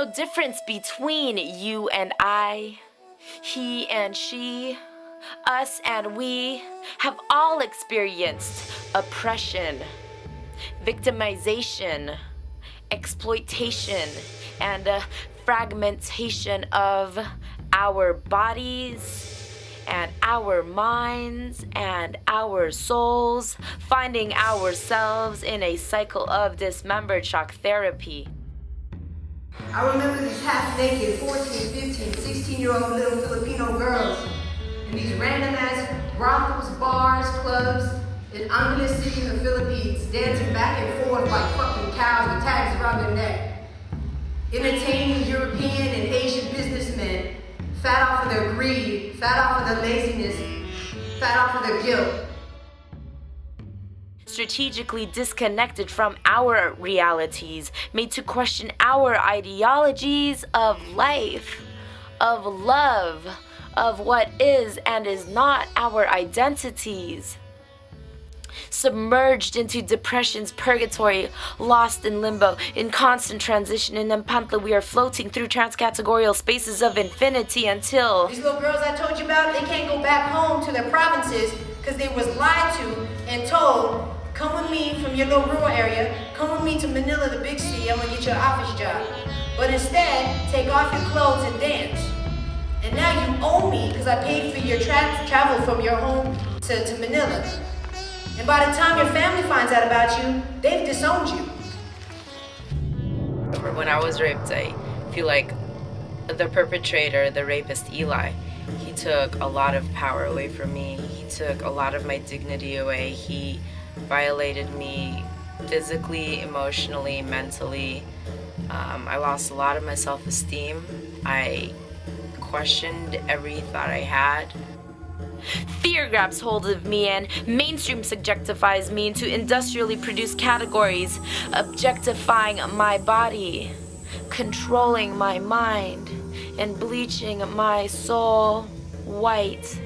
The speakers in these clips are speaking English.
no difference between you and I. He and she, us and we have all experienced oppression, victimization, exploitation, and fragmentation of our bodies and our minds and our souls, finding ourselves in a cycle of dismembered shock therapy. I remember these half-naked 14, 15, 16-year-old little Filipino girls in these random-ass brothels, bars, clubs in Angeles City in the Philippines, dancing back and forth like fucking cows with tags around their neck, entertaining European and Asian businessmen, fat off of their greed, fat off of their laziness, fat off of their guilt. Strategically disconnected from our realities, made to question our ideologies of life, of love, of what is and is not our identities. Submerged into depression's purgatory, lost in limbo, in constant transition. In Nepantla, we are floating through transcategorial spaces of infinity until these little girls I told you about, they can't go back home to their provinces because they was lied to and told, come with me from your little rural area, come with me to Manila, the big city, I'm gonna get you an office job. But instead, take off your clothes and dance. And now you owe me because I paid for your travel from your home to Manila. And by the time your family finds out about you, they've disowned you. When I was raped, I feel like the perpetrator, the rapist Eli, he took a lot of power away from me. He took a lot of my dignity away. He violated me physically, emotionally, mentally. I lost a lot of my self-esteem. I questioned every thought I had. Fear grabs hold of me and mainstream subjectifies me into industrially produced categories, objectifying my body, controlling my mind, and bleaching my soul white,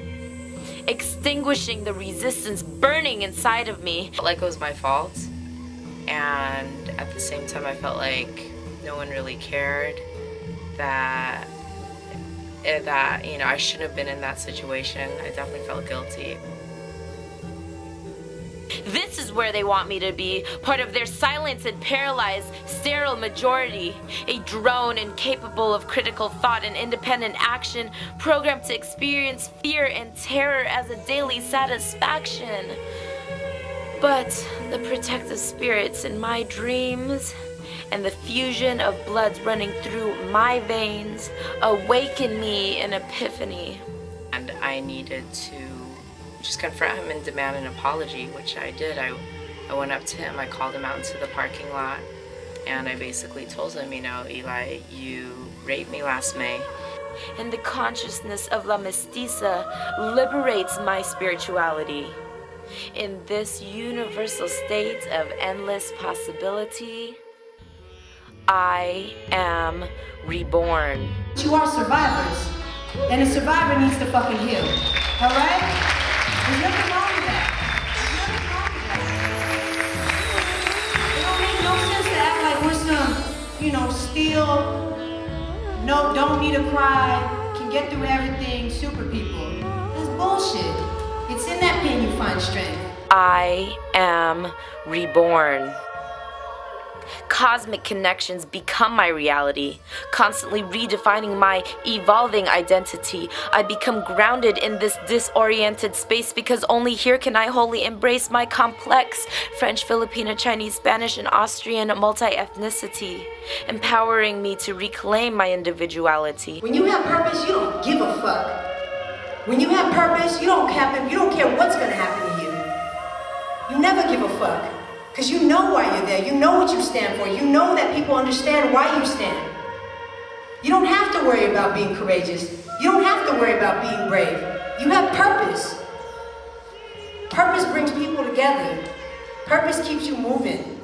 extinguishing the resistance burning inside of me. I felt like it was my fault, and at the same time I felt like no one really cared, that I shouldn't have been in that situation. I definitely felt guilty. This is where they want me to be, part of their silenced and paralyzed, sterile majority, a drone incapable of critical thought and independent action, programmed to experience fear and terror as a daily satisfaction. But the protective spirits in my dreams and the fusion of bloods running through my veins awakened me an epiphany. And I needed to just confront him and demand an apology, which I did. I went up to him, I called him out into the parking lot, and I basically told him, Eli, you raped me last May. And the consciousness of La Mestiza liberates my spirituality. In this universal state of endless possibility, I am reborn. You are survivors, and a survivor needs to fucking heal, all right? There's nothing wrong with that. There's nothing wrong with that. It don't make no sense to act like we're some, still, no, don't need to cry, can get through everything, super people. That's bullshit. It's in that pain you find strength. I am reborn. Cosmic connections become my reality, constantly redefining my evolving identity. I become grounded in this disoriented space because only here can I wholly embrace my complex French, Filipino, Chinese, Spanish, and Austrian multi-ethnicity, empowering me to reclaim my individuality. When you have purpose, you don't give a fuck. When you have purpose, you don't care what's gonna happen to you. You never give a fuck. Because you know why you're there. You know what you stand for. You know that people understand why you stand. You don't have to worry about being courageous. You don't have to worry about being brave. You have purpose. Purpose brings people together. Purpose keeps you moving.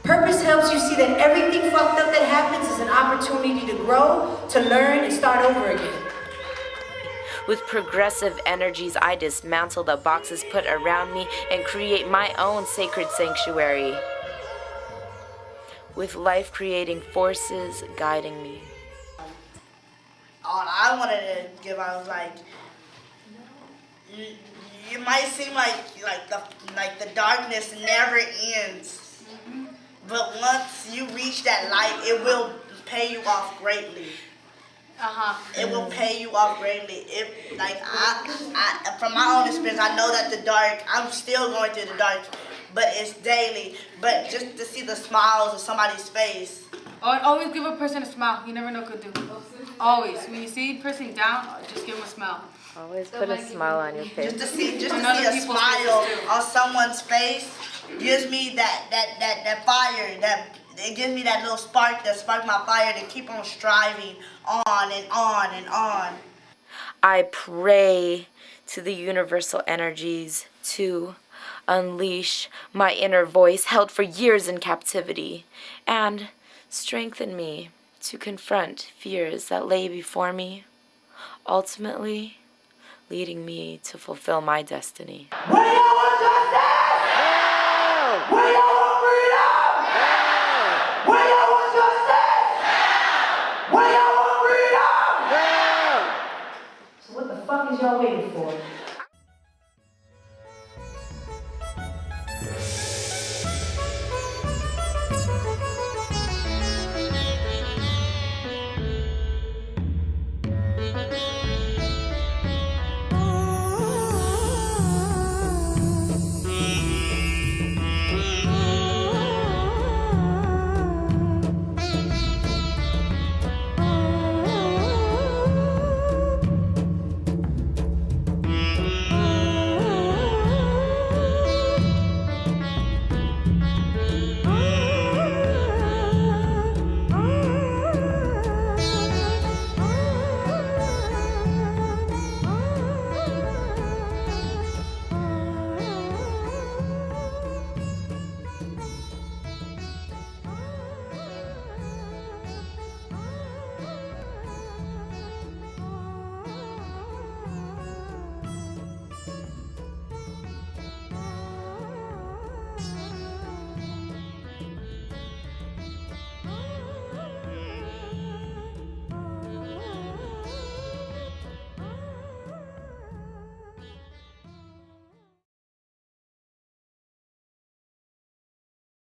Purpose helps you see that everything fucked up that happens is an opportunity to grow, to learn, and start over again. With progressive energies, I dismantle the boxes put around me and create my own sacred sanctuary, with life-creating forces guiding me. I wanted to give, I was like, it might seem like the darkness never ends, but once you reach that light, it will pay you off greatly. It will pay you off greatly. If I from my own experience, I know that the dark. I'm still going through the dark, but it's daily. But just to see the smiles of somebody's face. Always give a person a smile. You never know what could do. Always. When you see a person down, just give them a smile. Always put a smile on your face. Just to see a smile on someone's face gives me that fire. It gives me that little spark that sparks my fire to keep on striving on and on and on. I pray to the universal energies to unleash my inner voice held for years in captivity and strengthen me to confront fears that lay before me, ultimately leading me to fulfill my destiny. We don't want justice! We don't want freedom! We don't want justice! We don't want freedom! So what the fuck is y'all waiting for?